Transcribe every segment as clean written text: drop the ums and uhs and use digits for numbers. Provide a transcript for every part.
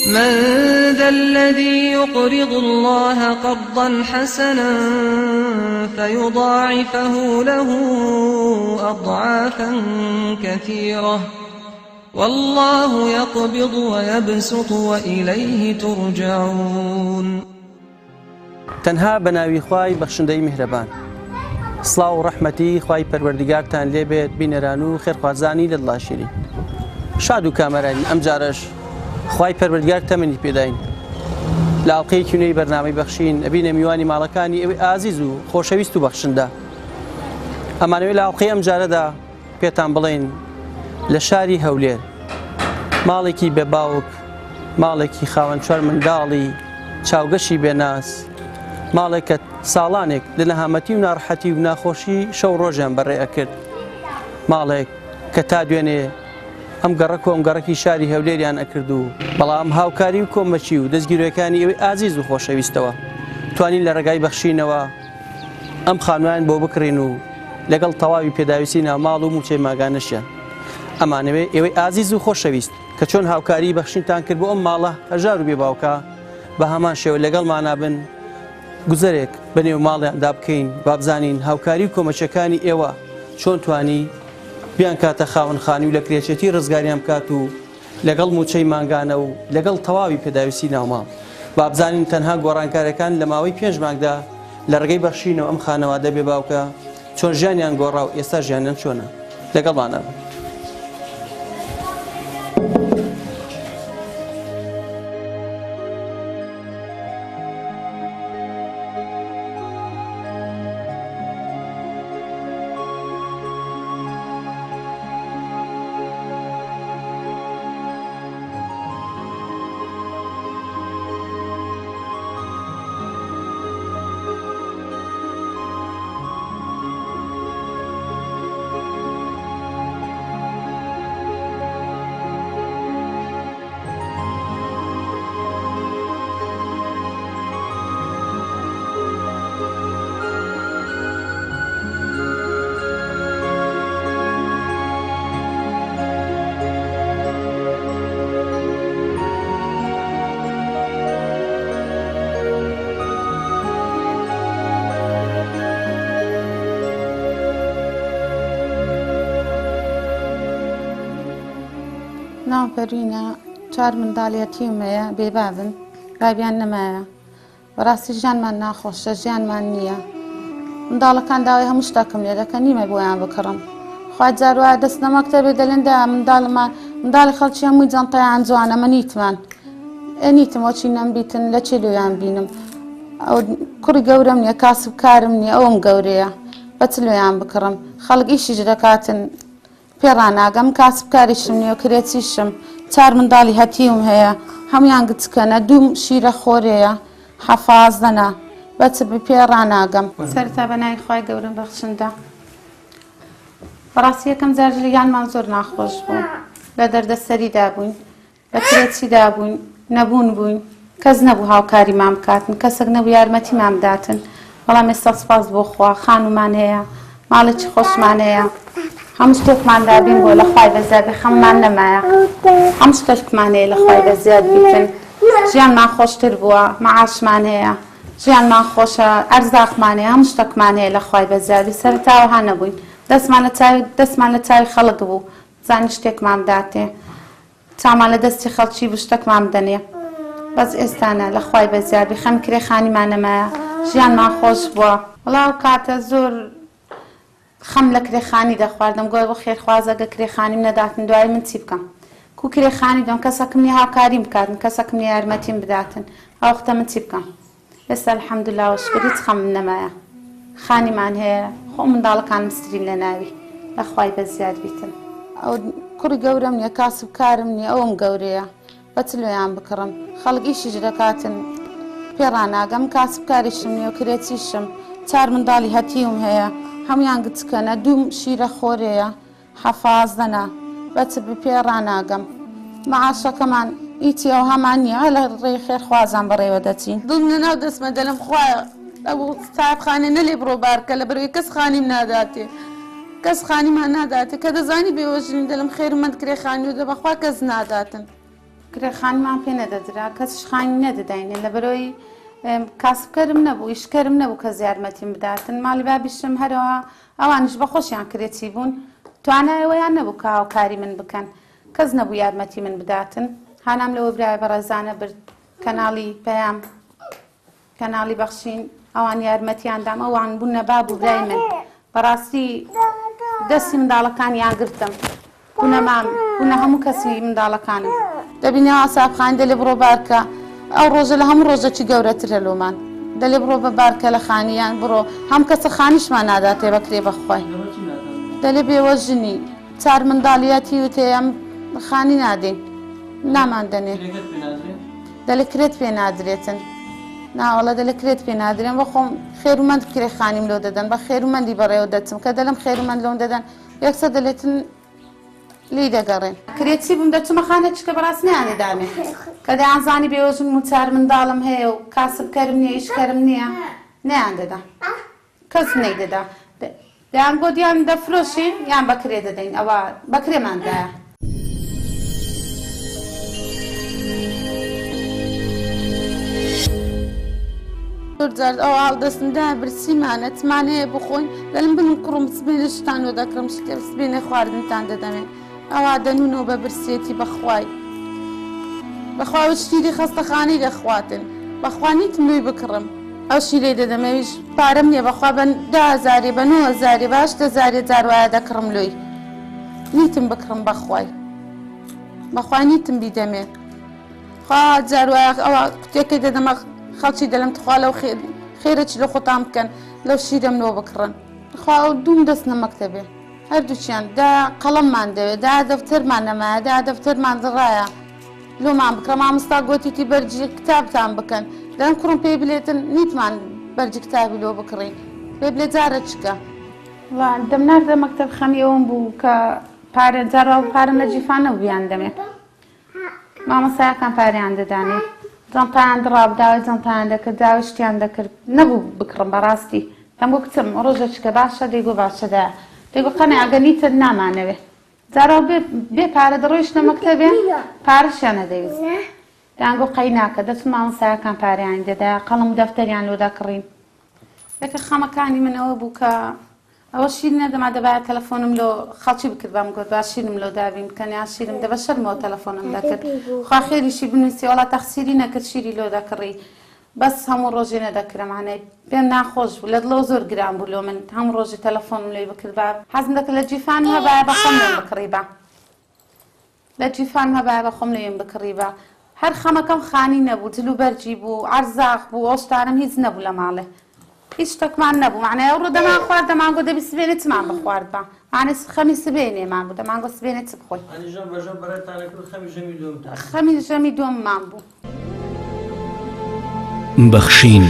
من ذا الذي يقرض الله قرضا حسنا فيضاعفه له أضعافا كثيرة والله يقبض ويبسط وإليه ترجعون. تەنها بەناوی خوای بەخشندەی میهرەبان. سڵاو و ڕەحمەتی خوای پەروەردیگارتان لێبێت بینەران و خێرخوازانی لە دڵاشیری. شاد و کامەرانی ئەم جارەش خوای پەروەردیگار تەمەنی پێداین. لە ئاڵقەیەکی نوێی بەرنامەی بەخشین ئەبینە میوانی ماڵەکانی ئەوەی ئازیز و خۆشەویست و بەخشندە. ئەمانەوەی لە ئاڵقەی ئەم جارەدا پێتان بڵێن لە شاری هەولێر ماڵێکی بێباوک، ماڵێکی خاوەن چوار منداڵی چاوگەشی بێناس، ماڵێکە ساڵانێک لە نەهامەتی و ناڕەحەتی و ناخۆشی شەو ڕۆژیان بەڕێ ئەکرد، ماڵێک کە تا دوێنێ ئەم گەڕەک و ئەم گەڕەکی شاری هەولێریان ئەکرد و بەڵام هاوکاری و کۆمەچی و دەستگیرەکانی ئەوەی ئازیز و خۆشەویستەوە توانین لە ڕێگای بەخشینەوە ئەم خانووان بۆ بکڕین و لەگەڵ تەواوی پێداویستی ناوماڵ و موچەی ماگانەشیان. ئەمانەوێ ئێوەی ئازیز و خۆشەویست کە چۆن هاوکاری بەخشینتان کرد بۆ ئەم ماڵە هەژار و بێباوکە بە هەمان شێوە لەگەڵمانە بن گوزەرێک بەنێو ماڵیاندا بکەین با بزانین هاوکاری و کۆمەچەکانی ئێوە چۆن توانی بیان کاتە خاوەنخانی و لە کرێچێتی ڕزگاریان بکات و لەگەڵ موچەی مانگانە و لەگەڵ تەواوی پێداویستی ناوماڵ با بزانین تەنها گۆڕانکارەکان لە ماوەی 5 مانگدا لە ڕێگەی بەخشینەوە ئەم خانەوادە بێباوکە چۆن ژیانیان گۆڕا و ئێستا ژیانیان چۆنە. لەگەڵمانە بن. ناو پەروینە 4 منداڵەتیمەیە بێبابن بابیان نەمایە بەڕاستی ژیانمان ناخۆشە ژیانمان نییە منداڵەکان داوای هەموو شتێکم لێ دەکەن نیمە بۆیان بکڕم خوای جاروایە دەست نەمەکتەبێ دەلێندا منداڵی خەڵکی هەمووی جەنتەیان جوانە من نیتمان نیتم وەچی نەمبیتن لە چێلویان بینم ئەو کوڕی گەورەم نییە کاسب کارم نییە ئەوم گەورەیە بەچلویان بکڕم خەڵک ئیشیش دەکاتن پێڕاناگەم کاسب کاریشم نییە و کرێچیشم 4 منداڵی هەتیوم هەیە هەمویان گچکەنە 2 شیرە خۆرەیە 17 بەچ پێڕاناگەم سەرتا بەنای خوای گەورەم بەخشندە بەڕاستی یەکەم جار ژیانمان زۆر ناخۆش بوو لە دەردەسەریدا بووین لە کرێچیدا بووین نەبوون بووین کەس نەبوو هاوکاریمان بکاتن کەسێک نەبوو یارمەتیمان بداتن بەڵام ئێستا سوپاس بۆ خوا خانومان هەیە ماڵێکی خۆشمان هەیە هەموو شتێکمان دابین بۆ لە خوای بەزیادی خەممان نەمایە هەموو شتێکمان هەیە لە خوای بەزیاد بیتن ژیانمان خۆشتر بووە مەعاشمان هەیە ژیانمان خۆشە ئەرزاقمان هەیە هەموو شتێکمان هەیە لە خوای بەزیادی سەرتاوەها نەبووین دەستمان لە چاوی خەڵک بوو زانی شتێکمان بداتێ چامان لە دەستی خەڵکی بوو شتێکمان بدەنێ بەس ئێستانە لە خوای بەزیادی خەم کرێخانیمان نەمایە ژیانمان خۆش بووە وەڵاو کاتە زۆر خەم لە کرێخانی دەخواردم گۆی بۆ خێرخوازەگە کرێخانیم نەداتن دوای من چی بکەم کو کرێخانی دۆم کەسەکم نیە هاوکاریم بکاتن کەسەکم نیە یارمەتیم بداتن ئەوەختە من چی بکەم ئێستا الحەمدوللا و شکر هیچ خەم نەمایە خانیمان هەیە خۆ منداڵەکان مسترین لە ناوی لە خوای بەزیاد بیتن ئەو کوڕی گەورەم نییە کاسب کارم نییە ئەوم گەورەیە بەچلویان بکڕم خەڵک ئیشیش دەکاتن پێڕاناگەم کاسب کاریشم نییە و کرێچیشم 4 منداڵی هەتیوم هەیە هەمویان گچکەنە 2 شیرە خۆرەیە 17 بەچ پێڕاناگەم مەعاشەکەمان ئیتی ئەو هەمان نییە لە ڕێی خێرخوازان بەڕێوە دەچین دڵم لەناو دەستمە دەلم خوایە ئەو ساحبخانە نەلێ بڕۆبارکە لە بەروی کەس خانیم ناداتێ کەس خانیمان ناداتێ کە دەزانی بێوەژنی دەلم خێرمەند کرێخانی و دەبەخوا کەس ناداتن کرێخانمان پێ نەدەدرا کەسش خانی نەدەداینێ لە بەرۆی کاسبکەرم نەبوو ئیشکەرم نەبوو کە یارمەتیم بداتن ماڵی بابیشتم هەرەوە ئەوانش بە خۆشیان کرێتی بوون توانایەوەیان نەبوو کە هاوکاری من بکەن کەس نەبوو یارمەتی من بداتن هانام لەوە برای بەڕێزانە برد کەناڵی پەیام کەناڵی بەخشین ئەوان یارمەتیاندام ئەوان بوونە باب و برای من بەڕاستی دەستی منداڵەکانیان گرتم بوونە مام بوونە هەموو کەسی منداڵەکانم دەبینە ئاسابخان دەلێ بڕۆ بارکە ئەو ڕۆژە لە هەموو ڕۆژەکی گەورەترە لۆمان دەلێ بڕۆ بە بارکە لە خانیان بڕۆ هەم کەسە خانیشمان ناداتێ بەکرێ بەخوای دەلێ بێوە ژنی چار منداڵیەتی وتێ ئەم خانی نادەین نامان دەنێ دەلێ کرێت پێ نادرێتن ناوەڵە دەلێ کرێت پێ نادرێن بە خۆم خێرومەند کرێخانیم لۆ دەدەن بە خێرومەندی بەڕێوە دەچم کە دەلم خێرومەند لۆم دەدەن یەکسە دەلێتن لی دەگەڕێن کرێتی بووم دەچمە خانە چکە بەڕاست نیانێ دامێ کە دەیانزانی بێوەژن و چار منداڵم هەیە و کاسبکەرم نییە ئیشکەرم نییە نەیان دەدا کەس نەیدەدا دەیان بۆ دییان دەفرۆشین یان بەکرێ دەدەین ئەوە بەکرێماندایە جار ئەو هەڵدەستمدا برسیمانە چمانەیە بخۆین دەلم بنم کوڕم سبێنە شتانەوە دەکڕم سبێنە خواردنتان دەدەمێن ئەوا دەنونەوە بە برسێتی بەخوای بەخوا شتیری خەستەخانەی دەخواتن بەخوانیتم لۆی بکڕم ئەو شیرەی دەدەمەویش پارەم نییە بەخوا بە 10,000 بە 9,000 باش 10,000 جاروایە دەکڕم لۆی نیتم بکڕم بەخوای بەخوا نیتم بیدەمێ خوا جاروایە ئەوە کوتێکی دەدەمە خەڵکی دەلم تخوا لەو خێرەی لە خۆتان بکەن لەو شیرەم لۆ بکڕن خوا دووم دەستنە مەکتەبێ هەردووچیان دا قەڵەممان دەوێت دا دەفتەرمان نەمایە دا دەفتەرمان دڕایە لۆمان بکڕە مامۆستا گوتیتی بەرجی کتابتان بکەن دەن کوڕم پێی بلێتن نیتمان بەرجی کتابی لۆ بکڕین پێ بلێ جارە چکە دەمناردە مەکتەب خەمیەوەم بوو کە پارە جارەوە پارەم لە جیفان نەبوویان دەمێت مامۆستایەکان پاریان دەدانێت جانتایان دڕاب داوای جانتایان دەکرد داوای شتیان دەکرد نەبوو بکڕم بەڕاستی دەم بۆ کچم ڕۆژە چکە باشە دەیگو باشەدا دەیگو قەنێ ئەگەنیتر نامانەوێ جارەوە بێ پارە دەڕۆیشتە مەکتەبێ پارەشیان نەدەویست دەیانگۆ قەی ناکە دەچم مامۆستایەکان پاریان دەدا قەڵەم و دەفتەریان لۆ دەکڕین یەکە خەمەکانی منەوە بوو کە ئەوە شیر نەدەما دەبایە تەلەفۆنم لۆ خەڵکی بکرد بەم گوت با شیرم لۆ دابین بکەنیان شیرم دەبە شەرمەوە تەلەفۆنم دەکرد خوا خێریشی بنووسی وڵا تەخسیری نەکرد شیری لۆ دەکڕی بەس هەموو ڕۆژێ نەدەکرمانەی پێم ناخۆش بوو لە دڵەوە زۆر گران بوو لۆ من هەموو ڕۆژی تەلەفۆنم لێ بکرد با حەزم دەکرد لە جیفان هەبایە بە خۆم لێم بکڕی بە لە جیفان هەبایە بە خۆم لێم بکڕی بە هەر خەمەکەم خانی نەبوو جلو بەرجی بوو عەرزاق بوو ئەو شتانم هیچ نەبوو لە ماڵێ هیچ شتێکمان نەبوو معنای ئەو ڕۆ دەمان خوارد دەمانگۆ دەبی سبێنێ چمان بخوارد بە معنی خەمی سبێنێمان بوو دەمانگۆ سبێنێ چ بخۆی خەمی ژەمی دووەممان بوو بەخشین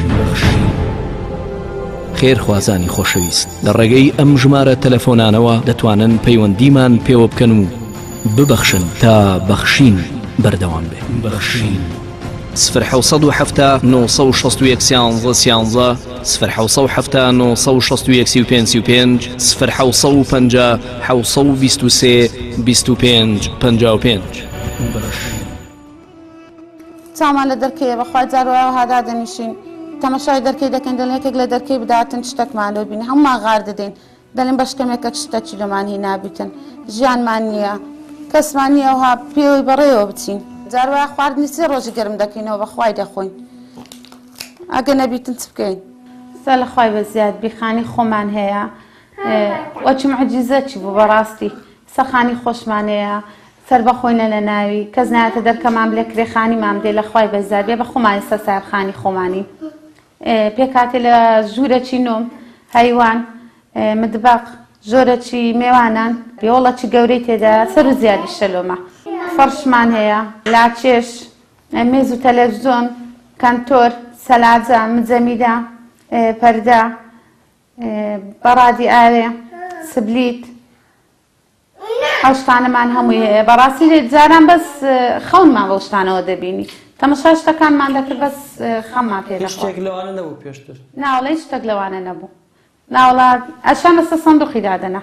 خێرخوازانی خۆشەویست لە ڕێگەی ئەم ژمارە تەلەفۆنانەوە دەتوانن پەیوەندیمان پێوە بکەن و ببەخشن تا بەخشین بەردەوام بێ بەخشین 0770 961 11 0770 961 35 0750 723 25 55 چامان لە دەرکەیە بەخوا جاروایەوە هادا دەنیشین تەماشای دەرکەی دەکەین دەڵێکێک لە دەرکەی بداتن شتێکمان لۆ بینی هەمومان غار دەدەین دەڵێن بە شتێکێک شتێکی لەمان هی نابیتن ژیانمان نییە کەسمان نییە وها پێوەی بەڕێوە بچین جاروایە خواردنی سێ ڕۆژی گەرم دەکەینەوە بەخوای دەخۆین ئەگە نەبیتن چ بکەین سە لە خوای بە زیاد بیخانی خۆمان هەیە وەچی معجیزەتی بوو بەڕاستی سەخانی خۆشمانەیە سەر بەخۆینە لە ناوی کەس نایەتە دەرکەمان بلێ کرێخانی مام دێ لە خوای بە زیاد بێ بە خۆمانی سەر سایبخانی خۆمانی پێ کاتێ لە ژوورەکی نۆم هەیوان مدبەق ژۆرەکی میوانان بێوەڵەکی گەورەی تێدا سەر و زیادی شەلۆمە فەرشمان هەیە لاچێش مێز و تەلەڤیزۆن کەنتۆر سەلاجە مجەمیدە پەردە بەڕادی ئاوێ سبلیت ئەو شتانەمان هەمووی هەیە بەڕاستی جاران بەس خەونمان بەو شتانەوە دەبینی تەماشا شتەکانمان دەکرد بەس خەممان پێ شتێک لەوانە نەبوو پێشتر ناوەڵی شتێک لەوانە نەبوو ناوەڵات ئەشان لەسەر سندوقی دادەنا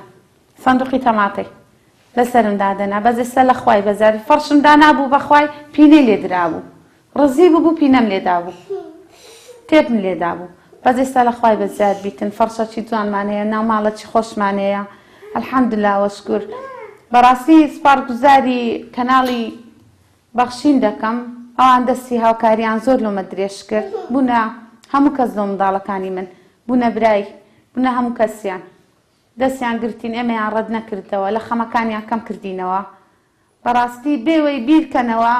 سندوقی تەماتەی لەسرم دادەنا بەزێستا لە خوای بەزاری فەرشم دانابوو بەخوای پینەی لێدرابوو ڕزی بوو پینەم لێدا بوو تێپم لێدا بوو بەزێستا لە خوای بەزار بیتن فەرشەکی جوانمانەیە ناو ماڵەکی خۆشمانەیە الحەمدوللا وەشکور بەڕاستی سپاسگوزاری کەناڵی بەخشین دەکەم ئەوان دەستی هاوکاریان زۆر لۆمە درێژ کرد بوونە هەموو کەس لۆ منداڵەکانی من بوونە برای بوونە هەموو کەسیان دەستیان گرتین ئێمەیان ڕەت نەکردەوە لە خەمەکانیان کەم کردینەوە بەڕاستی بێوەی بیرکەنەوە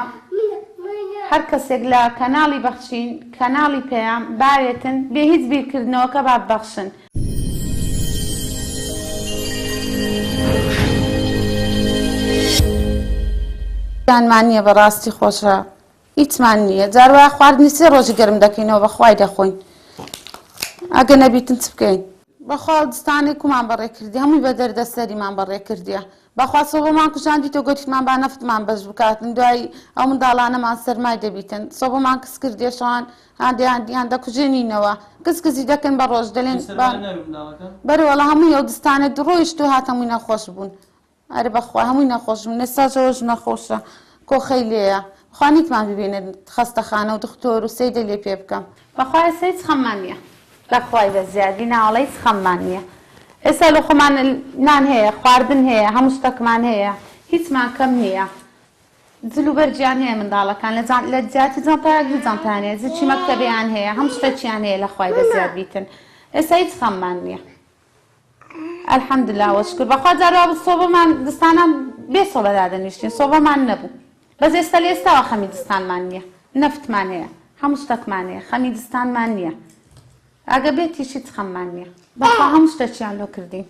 هەر کەسێک لە کەناڵی بەخشین کەناڵی پێیان باوێتن بێ هیچ بیرکردنەوەکە با بەخشن یانمان نییە بەڕاستی خۆشە هیچمان نییە جاروە خواردنی سێ ڕۆژی گەرم دەکەینەوە بەخوای دەخۆین ئەگە نەبیتن چ بکەین بەخوا دستانی کومان بەڕێ کردی هەمووی بە دەردەسەریمان بەڕێ کردیە بەخوا سۆبەمان کوشاندیتەوە گوتیمان با نەفتمان بەش بکاتن دوای ئەو منداڵانەمان سەرمای دەبیتن سۆبەمان کەس کردێشەوان هاندیان دەکوژێنینەوە کەسکەسی دەکەن بە ڕۆژ دەڵێن بەرەوەڵە هەمووی ئەو دستانە درۆیشت و هات هەمووی نەخۆش بوون ئەرە بەخوا هەمووی نەخۆش بوون نەساژەوەش نەخۆشە کۆخەی لێیە خوانیتمان ببێنێت خەستەخانە و دکتۆر و سەیدە لێ پێ بکەم بەخوا ئێستا هیچ خەممان نییە لەخوای بەزیادی ناوەڵی هیچ خەممان نییە ئێستا لە خۆمان نان هەیە خواردن هەیە هەموو شتێکمان هەیە هیچمان کەم نییە جل و بەرجیان هەیە منداڵەکان لە جیاتی جانتایەکی جانتایان هەیە زیچی مەکتەبیان هەیە هەموو شتێکیان هەیە لەخوای بەزیاد بیتن ئێستا هیچ خەممان نییە الحەمدوللا وەشکر بەخوا جارەوە سۆبەمان دستانان بێ سۆڵە دادەنیشتین سۆبەمان نەبوو بەس ئێستا لە ئێستاوە خەمی دستانمان نییە نەفتمان هەیە هەموو شتێکمان هەیە خەمی دستانمان نییە ئەگە بێتیش هیچ خەممان نییە بەخوا هەموو شتێکیان لۆ کردین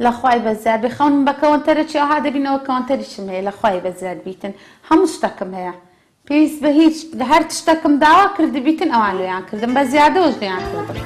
لەخوای بەزیاد بخەون بە کەوەنتەرێکی ئەوها دەبینەوە کەوەنتەریشم هەیە لەخوای بەزیاد بیتن هەموو شتێکم هەیە پێویست بە هیچ هەر شتێکم داوا کردی بیتن ئەوان لێیان کردم بە زیادەوەش لێیان کردم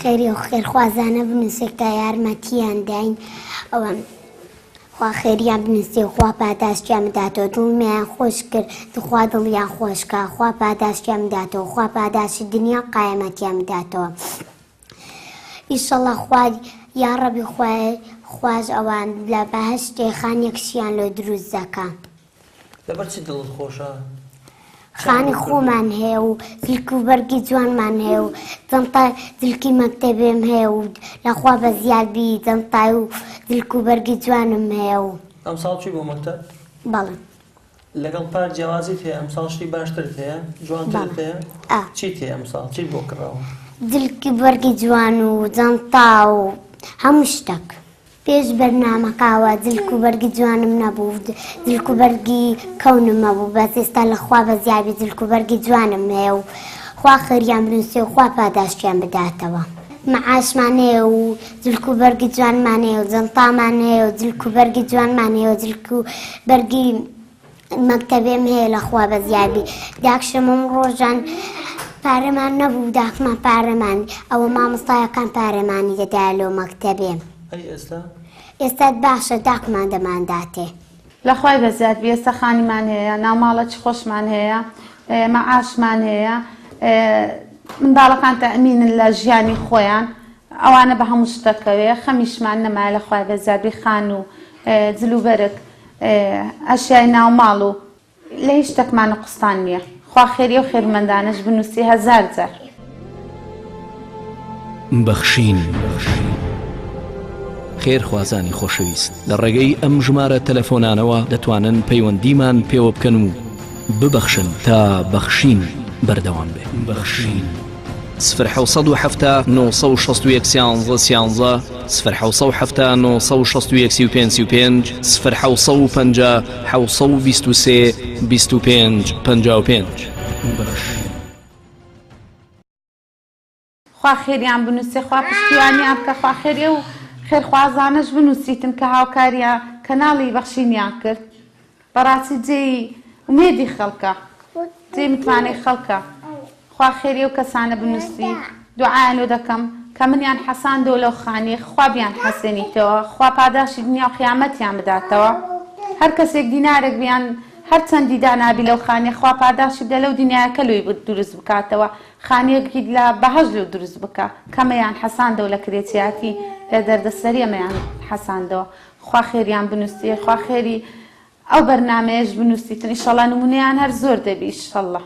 خێری و خێرخوازانە بنووسێک تا یارمەتیان داین ئەوە خوا خێریان بنووسێ خوا پاداشتیان بداتەوە دڵمیان خۆش کرد دخوا دڵیان خۆشکە خوا پاداشتیان بداتەوە خوا پاداشتی دنیا قایەمەتیان بداتەوە ئیشەڵڵا خوا یا ڕەبی خواش ئەوان لە بەهەشتێ خانێکشیان لۆ دروست دەکا لەبەر چی دڵت خۆشە؟ خانی خۆمان هەیە و زلک و بەرگی جوانمان هەیە و جەنتا زلکی مەکتەبێم هەیە و لەخوا بە زیادبی جەنتای و زلک و بەرگی جوانم هەیە و ئەمساڵ چی بۆ مەکتەب؟ بەڵێ لەگەڵ پار جیاوازیت هەیە ئەمساڵ شتی باشترت هەیە؟ جوانترت هەیە؟ چیت هەیە ئەمساڵ چیت بۆ کڕاوە؟ زلکی بەرگی جوان و جەنتا و هەموو شتێک پێش بەرنامەکەوە زلک و بەرگی جوانم نەبوو زلک و بەرگی کەونم نەبوو بەس ئێستا لەخوا بە زیابی زلک و بەرگی جوانم هەیە و خوا خێریان بنووسێ و خوا پاداشتیان بداتەوە مەعاشمان هەیە و زلک و بەرگی جوانمان هەیە و جەنتامان هەیە و زلک و بەرگی جوانمان هەیە و زلک و بەرگی مەکتەبێم هەیە لەخوا بە زیابی داکشەمەم ڕۆژان پارەمان نەبوو داکمان پارەمان ئەوە مامۆستایەکان پارەمانی دەدایە لەو مەکتەبێ ئەی ئێستا؟ ئێستا باشە داکمان دەمانداتێ لەخوای بەزیاد ئێستا خانیمان هەیە، ناوماڵەکی خۆشمان هەیە، مەعاشمان هەیە، منداڵەکان تەئمینن لە ژیانی خۆیان، ئەوانە بە هەموو شتەکەوێ خەمیشمان نەمایە لەخوای بەزیاد خان و جلوبەرگ ئەشیای ناوماڵ و لە هیچ شتێکمان قوستان نییە. خوا خێریە و خێرمەندانش بنووسی هەزار جار. بەخشین خێرخوازانی خۆشەویست لە ڕێگەی ئەم ژمارە تەلەفۆنانەوە دەتوانن پەیوەندیمان پێوە بکەن و ببەخشن تا بەخشین بەردەوام بێ. بەخشین 0 960 11 0 965 0 723 25 55. خوا خێریان بنووسێ، خوا پشتیوانیان بکە، خوا خێریە و خێرخوازانش بنووسیتن کە هاوکاریە کەناڵی بەخشینیان کرد. بەڕاستی جێی ومێدی خەڵکە، جێی متوانەی خەڵکە. خوا خێریە و کەسانە بنووسی، دوعایان لۆ دەکەم کە منیان حەساندەوە لەو خانێ، خوا بیان حەسێنیتەوە، خوا پاداشی دنیا و قیامەتیان بداتەوە. هەر کەسێک دینارێک بیان هەر چەندی دانابی لەو خانێ، خوا پاداشی بدە لەو دنیاکە لۆی دروست بکاتەوە، خانەیەکی لە بەهەژ لێو دروست بکە، کەمەیان حەساندەوە لە کرێچیاتی لە دەردەسەری ئەمەیان حەساندەوە. خوا خێریان بنووسێ، خوا خێری ئەو بەرنامەیەش بنووسیتن، ئیشەڵڵا نمونەیان هەر زۆر دەبی ئیشەڵڵا.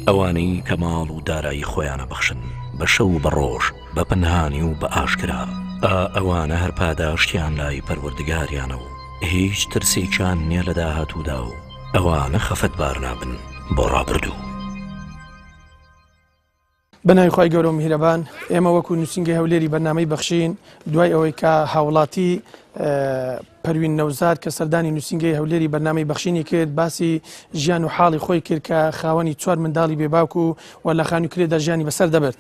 ئەوانەی کە ماڵ و دارایی خۆیانە بەخشن بە شەو و بە ڕۆژ بە پەنهانی و بە ئاشکرا، ئەوانە هەر پاداشتیان لای پەروەردگاریانە و هیچ ترسێکیان نییە لە داهاتوودا و ئەوانە خەفەتبار نابن بۆ ڕابردوو. بەناوی خی گەورە و میهرەبان، ئێمە وەکو نووسینگەی هەولێری بەرنامەی بەخشین دوای ئەوەی کە هاوڵاتی پەروین نەوزاد کە سەردانی نووسینگەی هەولێری بەرنامەی بەخشینی کرد، باسی ژیان و حاڵی خۆی کرد کە خاوەنی 4 منداڵی بێباوک و لە خانووکرێدا ژیانی بەسەر دەبێت.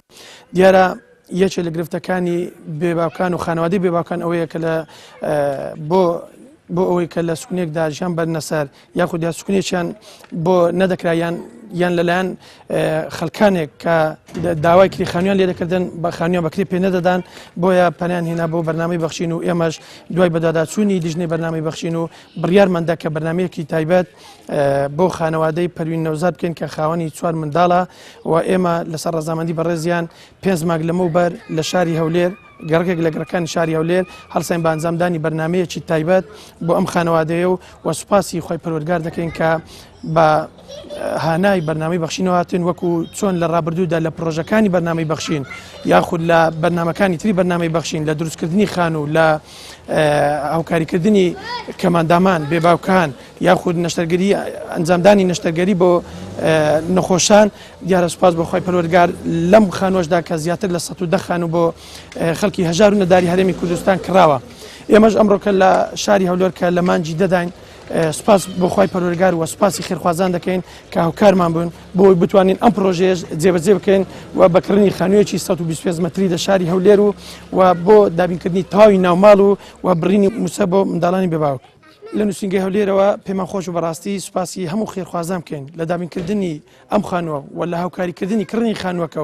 دیارە یەکێک لە گرفتەکانی بێباوکان و خانەوادەی بێباوکان ئەوەیە کە لە بۆ ئەوەی کە لە سکونێکدا ژیان بەرنەسەر یاخود یا سکونێکیان بۆ نەدەکرایان یان لەلایەن خەڵکانێک کە داوای کری خانویان لێ دەکردن بە خانویان بەکری پێ نەدەدان، بۆیە پەنیان هێنا بۆ بەرنامەی بەخشین و ئێمەش دوای بەداداچوونی دیژنەی بەرنامەی بەخشین و بڕیارمەندە کە بەرنمەیەکی تایبەت بۆ خانەوادەی پەروین نەوزاد بکەین کە خاوەنی 4 منداڵە و ئێمە لەسەر ڕەزامەندی بەڕێزیان 5 مانگ لەمەوبەر لە شاری هەولێر گەڕێک لە گەڕەکانی شاری هەولێر هەڵسەین بە ئەنجامدانی بەرنمەیەکی تایبەت بۆ ئەم خانەوادەیە و سوپاسی خۆی پەروەردگار دەکەین کە بە هانای بەرنامەی بەخشینەوە هاتن وەکو چۆن لە ڕابردوودا لە پرۆژەکانی بەرنامەی بەخشین یاخود لە بەرنمەکانی تری بەرنامەی بەخشین لە دروستکردنی خان و لە هاوکاریکردنی کەماندامان بێباوکان یاخود نەشتەرگەری ئەنجامدانی نەشتەرگەری بۆ نەخۆشان دیارە سوپاس بۆ خۆی پەروەردگار لەم خانۆشدا کە زیاتر لە 110 خان و بۆ خەڵکی هەژار و نەداری هەرێمی کوردستان کراوە. ئێمەش ئەمڕۆکە لە شاری هەولێر کە لە مانجی دەداین سپاس بۆ خۆی پەروەردگار و سپاسی خێرخوازان دەکەین کە هاوکارمان بوون بۆی بتوانین ئەم پرۆژەیەش جێبەجێ بکەین و بەکردنی خانوویەکی 125 مەتری لە شاری هەولێر و بۆ دابینکردنی تاوی ناوماڵ و بڕینی موسە بۆ منداڵانی بێباوک. لە نووسینگەی هەولێرەوە پێمان خۆش و بەڕاستی سوپاسی هەموو خێرخوازان بکەین لە دابینکردنی ئەم خانووە و لە هاوکاریکردنی کڕنی خانووەکە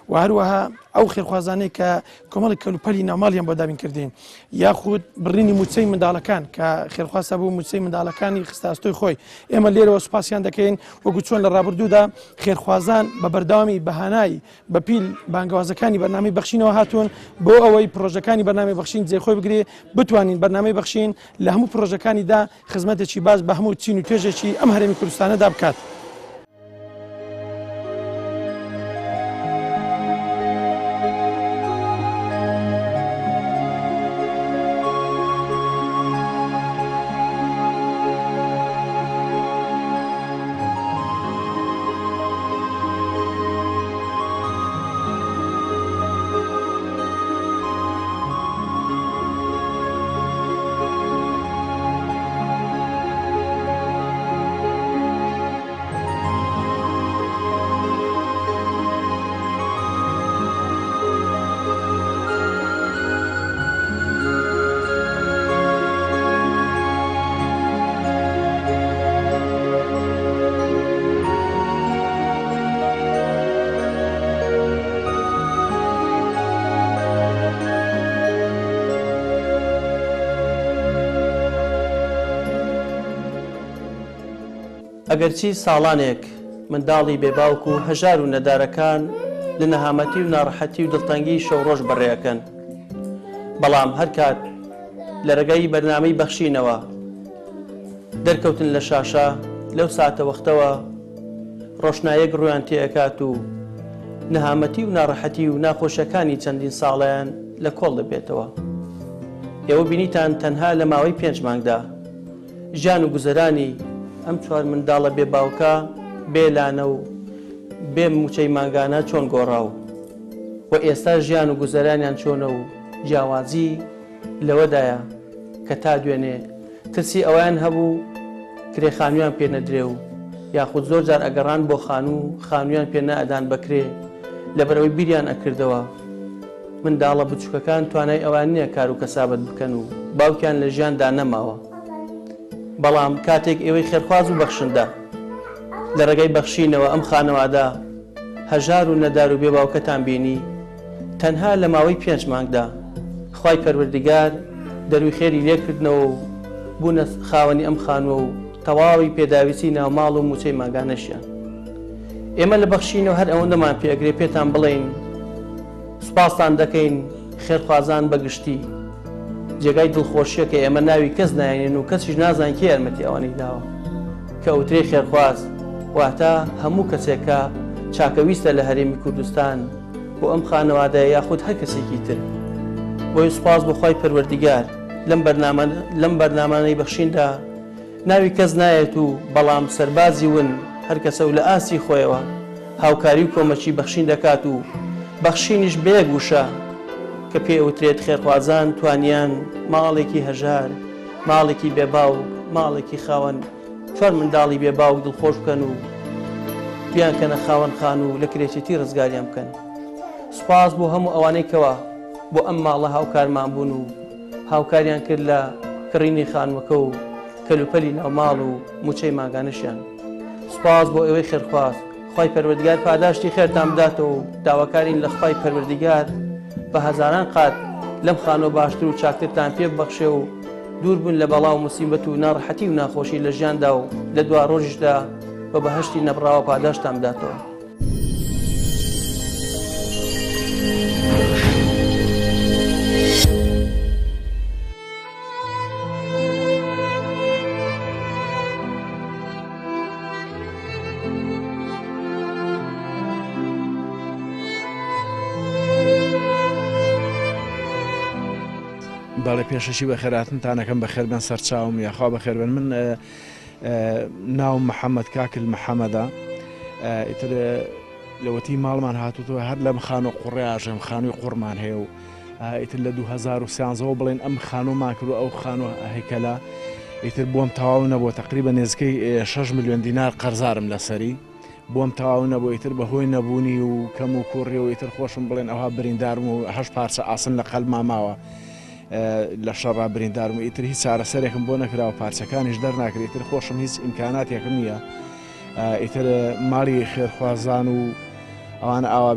و هەروەها ئەو خێرخوازانەی کە کۆمەڵی کەلوپەلی ناوماڵیان بۆ دابینکردین یاخود بڕینی موچەی منداڵەکان کە خێرخواسە بوو موچەی منداڵەکانی خستاستۆی خۆی ئێمە لێرەوە سوپاسیان دەکەین وەکو چۆن لە ڕابردوودا خێرخوازان بە بەردەوامی بەهانای بەپیل بانگوازەکانی بەرنامەی بەخشینەوە هاتوون بۆ ئەوەی پرۆژەکانی بەرنامەی بەخشین جێخۆی بگرێ بتوانین بەرنامەی بەخشین لە هەموو پرۆژەکانیدا خزمەتێکی باش بە هەموو چین و توێژێکی ئەم هەرێمی کوردستانەدا بکات. ئەگەرچی ساڵانێک منداڵی بێباوک و هەژار و نەدارەکان لە نەهامەتی و ناڕەحەتی و دڵتەنگی شەوڕۆژ بەڕێەکەن، بەڵام هەر کات لە ڕێگەی بەرنامەی بەخشینەوە دەرکەوتن لە شاشە لەو ساتە وەختەوە ڕۆشنایەک ڕویان تێئەکات و نەهامەتی و ناڕەحەتی و ناخۆشەکانی چەندین ساڵیان لە کۆڵ دەبێتەوە. ئێوە بینیتان تەنها لە ماوەی 5 مانگدا ژیان و گوزەرانی ئەم 4 منداڵە بێباوکە بێلانە و بێ موچەی ماگانە چۆن گۆڕاو و ئێستا ژیان و گوزەرانیان چۆنە و جیاوازی لەوەدایە کە تا دوێنێ ترسی ئەویان هەبوو کرێخانویان پێ نەدرێ و یاخود زۆر جار ئەگەڕان بۆ خانوویان پێ نەئەدان بەکرێ لەبەرەوەی بیریان ئەکردەوە منداڵە بچووکەکان توانای ئەوان نییە کار و کەسابەت بکەن و باوکیان لە ژیاندا نەماوە. بەڵام کاتێک ئێوەی خێرخواز و بەخشندە لە ڕێگەی بەخشینەوە ئەم خانەوادا هەژار و نەدار و بێباوکەتان بینی، تەنها لە ماوەی 5 مانگدا خوای پەروەردیگار دەروی خێری لێکردنەوە و بوونە خاوەنی ئەم خانووە و تەواوی پێداویستی ناوماڵ و موچەی ماگانەشیان. ئێمە لە بەخشینەوە هەر ئەوەندەمان پێئەگرێ پێتان بڵێین سوپاسان دەکەین خێرخوازان بەگشتی جێگای دڵخۆشیە کە ئێمە ناوی کەس نایێنین و کەسیش نازان کێ یارمەتی ئەوانەی داوە کە ئەوترێ خێرخواز واتە هەموو کەسێکە چاکەویستە لە هەرێمی کوردستان بۆ ئەم خانەوادایە یاخود هەر کەسێکی تر. بۆی سوپاس بۆ خوای پەروەردیگار لەم بەرنامانەی بەخشیندا ناوی کەس نایەت و بەڵام سەربازی ون هەر کەسە و لە ئاسی خۆیەوە هاوکاری و کۆمەچی بەخشین دەکات و بەخشینیش بێگوشە کە پێ ئەوترێت خێرخوازان توانیان ماڵێکی هەژار، ماڵێکی بێباوک، ماڵێکی خاوەن 4 منداڵی بێباوک دڵخۆش بکەن و بیان کەنە خاوەن خان و لە کرێچێتی ڕزگاریان بکەن. سوپاس بۆ هەموو ئەوانەی کەوە بۆ ئەم ماڵە هاوکارمان بوون و هاوکاریان کرد لە کڕینی خانوەکە و کەلوپەلی ناوماڵ و موچەی ماگانەشیان. سوپاس بۆ ئێوەی خێرخواز، خوای پەروەردیگار پاداشتی خێرتان بداتەوە و داواکارین لە خوای پەروەردیگار بە هەزاران قات لەم خانۆ باشتر و چاکترتان پێ ببەخشێ و دوور بوون لە بەڵاو موسیبەت و ناڕەحەتی و ناخۆشی لە ژیاندا و لە دوا ڕۆژیشدا بە بەهەشتی نەبڕاوە پاداشتان بداتەوە. باڵێ پێشەشی بە خێراتنتانەکەم بە خێربن سەرچاوم یاخوا بە خێربن. من ناوم محەممەد کاکل محەممەدا ئیتر لەوەتی ماڵمان هاتووەوە هەر لەم خانۆ قوڕیاژەم خانووی قوڕمان هەیە و ئیتر لە 2013 بڵێن ئەم خانۆمان کرد و ئەو خانۆ هەیکەلا ئیتر بۆم تەواو نەبووە تقریبا نزیکەی 6 ملیۆن دینار قەرزارم لەسەری بۆم تەواو نەبوو ئیتر بەهۆی نەبوونی و کەم و کوڕی و ئیتر خۆشم بڵێن ئەوها بریندارم و 8 پارچە ئاسن لە قەلما ماوە لە شەڕا بریندارم و ئیتر هیچ چارەسەرێکم بۆ نەکراوە پارچەکانیش دەرناکرێت ئیتر خۆشم هیچ ئیمکاناتێکم نییە ئیتر ماڵی خێرخوازان و ئەوانە ئاوا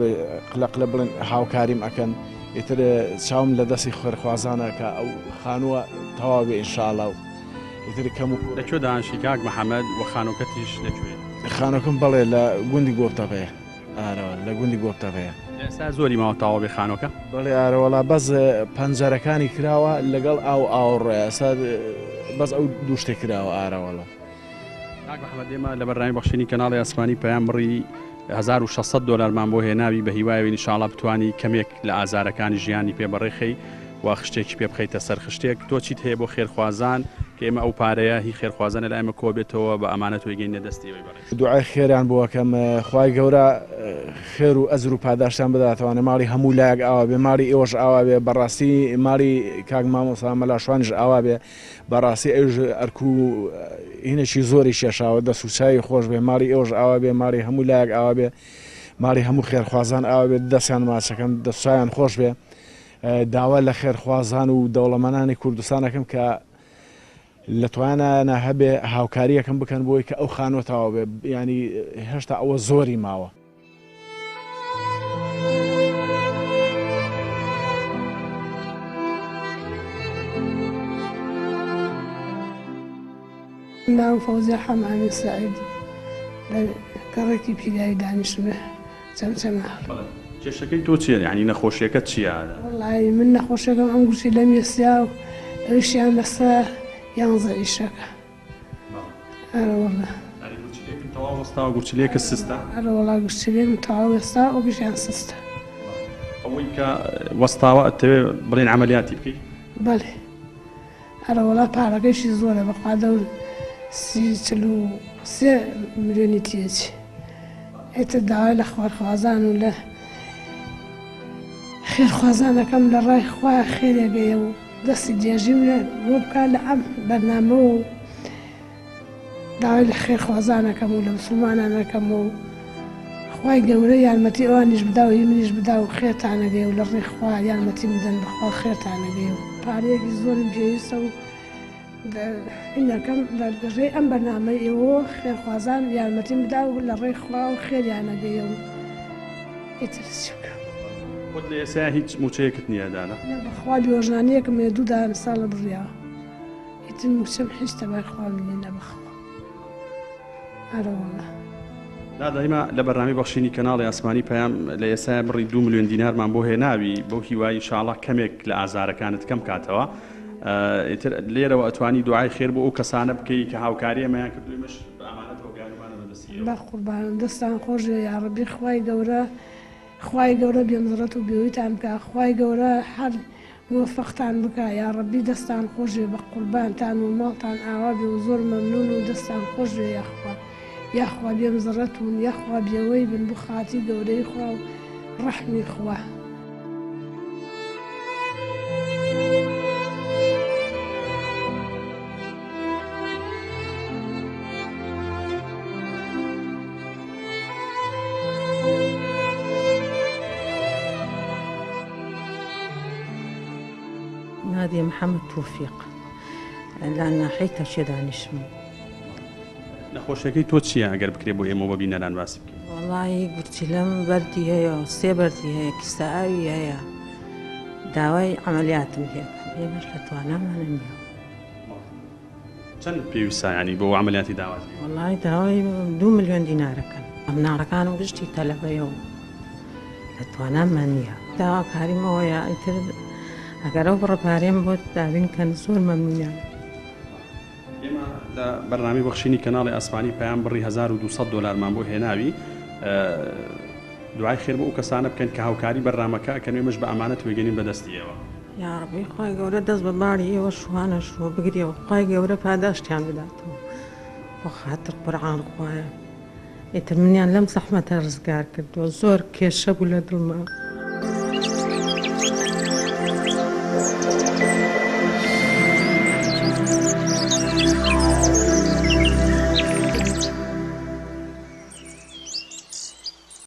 قلەقلە بڵێن هاوکاریم ئەکەن ئیتر چاوم لە دەستی خێرخوازانە کە ئەو خانووە تەواو بێ ئینشاءڵڵا و ئیتر کەم و لەکوێ دانشی کاک محەممەد و خانۆکەتیش لەکوێ؟ خانۆکەم بەڵێ لە گوندی گۆپتەپەیە ئارەوە لە گوندی گۆپتەپەیە. ئێستا زۆری ماوە تەواو بێ خانۆکە؟ بەڵێ ئارەوەڵا بەس پەنجەرەکانی کراوە لەگەڵ ئاوڕێ بەس ئەو دوو شتێک کراوە ئارەوەڵە. کاک محەممەد ئێمە لە بەرنامی بەخشینی کەناڵی ئاسمانی پەیام بڕی 1600 دلارمان بۆ هێناوی بە هیوایەوەی ئینشاڵڵا بتوانی کەمێک لە ئازارەکانی ژیانی پێبەڕێخی و خشتێکی پێ بخەیتە سەر خشتێک. تۆ چیت هەیە بۆ خێرخوازان کە ئێمە ئەو پارەیە هی خێرخوازانە لە ئێمە کۆ بێتەوە بە ئەمانەت وێگەینە دەستیەوەی بەڕێز. دوعای خێران بووەکەم خوای گەورە خێر و ئەزر و پاداشتان بداتەوانە ماڵی هەموو لایەک ئاوا بێ ماڵی ئێوەش ئاوا بێ بەڕاستی ماڵی کاک مامۆستا مەلاشوانیش ئاوا بێ بەڕاستی ئەوژ ئەرکو هینێکی زۆری شێشاوە دەست و چاوی خۆش بێ ماڵی ئێوەش ئاوا بێ ماڵی هەموو لایەک ئاوا بێ ماڵی هەموو خێرخوازان ئاوا بێ دەستیان ماچەکەم دەستچاویان خۆش بێ. داوا لە خێرخوازان و دەوڵەمەندانی کوردستانەکەم کە لەتوانە هەبێ هاوکاریەکەم بکەن بۆی کە ئەو خانوە تەواو بێ ینی هێشتا ئەوە زۆری ماوە. ناو فەوزیە حەمامی سەعیدی لە گەڕێکی پیرایی دانیشتمە چەمچەمە. کێشەکەی تۆ چیە یعنی نەخۆشیەکەت چیە؟ وەڵی من نەخۆشیەکەم ئەم گوشتی لەم وێستیا و ئەویشیان لەسەر 11 ئیشەکە. وەستاوە گوچلێکە سستە؟ ئەرە وەڵا گوشتێکم تەواو وێستا ئەویشیان سستە. ئەوەی کە وەستاوە ئەتەوێ بڵێن عملیاتی بکەیت؟ بەڵێ. ئەرە وەڵا پارەکەیشی زۆرە بەخوا دەور 33 ملیۆنی تێچی. ئێتر داوای لە خوارخوازان و لە خێرخوازانەکەم لە ڕای خوا خێرێگەیە و دەستی جێژیمە بۆ بکات لە ئەم بەرنامە و داوای لە خێرخوازانەکەم و لە مسلمانانەکەم و خوای گەورە یارمەتی ئەوانیش بدا و منیش بدا و خێرتانەگەی و لە ڕێی خوا یارمەتی بدەن بەخوا خێرتانەگەی و پارەیەکی زۆرم پێویستە و ئینەکەم لە ڕێی ئەم بەرنامە ئێوە خێرخوازان یارمەتی بدا و لە ڕێی خوا و خێریانەگەیە و ئیتر چی بکەم. خۆت لە ئێستا هیچ موچەیەکت نییە دانا؟ بەخوا لۆژنانەیەکم هەیە 2 ساڵە بڕیاوە. ئیتر موچەم هیچ تەبای خوا منێ نەبەخوا. ئەرە وەڵا. دادایما لە بەرنامەی بەخشینی کەناڵی ئاسمانی پەیام لە ئێستا بڕی 2 ملیۆن دینارمان بۆ هێناوی بۆ هیوای ئینشاڵڵا کەمێک لە ئازارەکانت کەم کاتەوە. ئیتر لێرەوە ئەتوانی دوعای خێر بۆ ئەو کەسانە بکەی کە هاوکاری ئەمەیان کردومەش ئامانەت ئۆگانمانە بەدەستیەوە. بە قوربانم دەستان خۆشە یاڕەبی خوای گەورە بێمزڕەت و بێویتان بکە خوای گەورە هەر موفەقتان بکە یاڕەبی دەستان خۆشێ بە قوربانتان و ماڵتان ئاوا بێ و زۆر مەمنون و دەستان خۆشێ یاخوا یاخوا بێمزڕەتون یاخوا بێوەی بن بۆ خاتی گەورەی خوا و ڕەحمی خوا. نادية محمد توفيق لأن حيث شدانشم. نەخۆشیەکەی تۆ چییە ئەگەر بکرێ بۆ ئێمە ببینەران باسی بکەین؟ والله گورتی لەم بەردی هەیە و 3 بەردی هەیە کیسە ئاوی هەیە داوای عملیاتم هێکەم ئێمەش لە توانامانە نییە. چەند پێویستە ینی بۆ عملیاتی داوات؟ والله داوای 2 ملیۆن دینارەکەن مناڵەکانم گشتی تەلەبەیە و لە تواناممان نییە. داواکاریم ئەوەیە ئیتر ئەگەر ئەو بڕەپارێم بۆ دابین کەن زۆر مەمنونیان. ئێمە لە بەرنامەی بەخشینی کەناڵی ئاسمانی پەیام بڕی 1200 دلارمان بۆ هێناوی دوعای خێر بۆ ئەو کەسانە بکەن کە هاوکاری بەرنامەکە ئەکەن ئێمەش بە ئەمانەت وێگەنین بەدەستیەوە. یاڕەبی خوای گەورە دەست بە باری ئێوە شوانە شووە بگرێەوە خوای گەورە پاداشتیان بداتەوە بۆ خاتر قورعان خوایە. ئیتر منیان لەم زەحمەتە ڕزگار کردووە زۆر کێشە بوو لە دڵما.